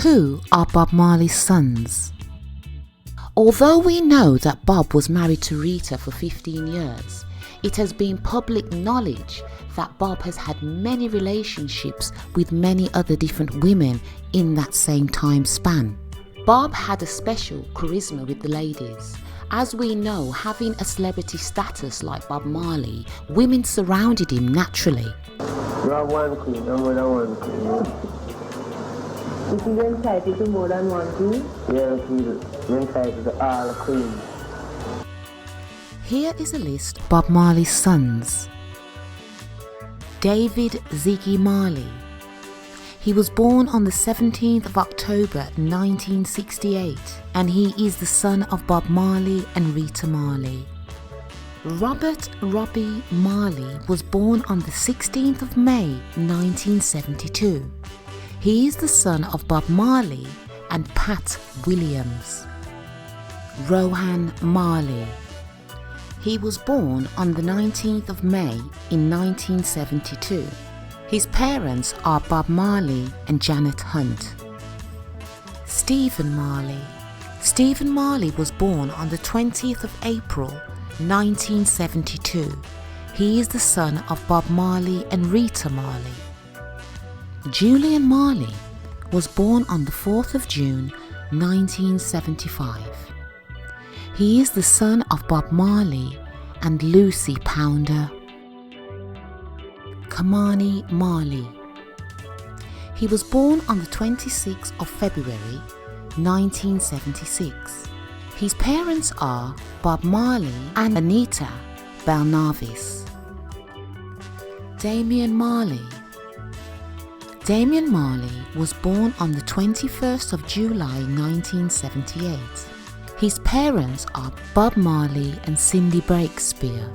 Who are Bob Marley's sons? Although we know that Bob was married to Rita for 15 years, it has been public knowledge that Bob has had many relationships with many other different women in that same time span. Bob had a special charisma with the ladies. As we know, having a celebrity status like Bob Marley, women surrounded him naturally. You have one queen, no more than one queen. Is he entitled to more than one queen? Yes, he's entitled to all queens. Here is a list of Bob Marley's sons. David Ziggy Marley. He was born on the 17th of October 1968 and he is the son of Bob Marley and Rita Marley. Robert Robbie Marley was born on the 16th of May 1972. He is the son of Bob Marley and Pat Williams. Rohan Marley. He was born on the 19th of May in 1972. His parents are Bob Marley and Janet Hunt. Stephen Marley. Stephen Marley was born on the 20th of April 1972. He is the son of Bob Marley and Rita Marley. Julian Marley was born on the 4th of June 1975. He is the son of Bob Marley and Lucy Pounder. Kamani Marley. He was born on the 26th of February 1976. His parents are Bob Marley and Anita Belnavis. Damian Marley. Damian Marley was born on the 21st of July 1978. His parents are Bob Marley and Cindy Breakspear.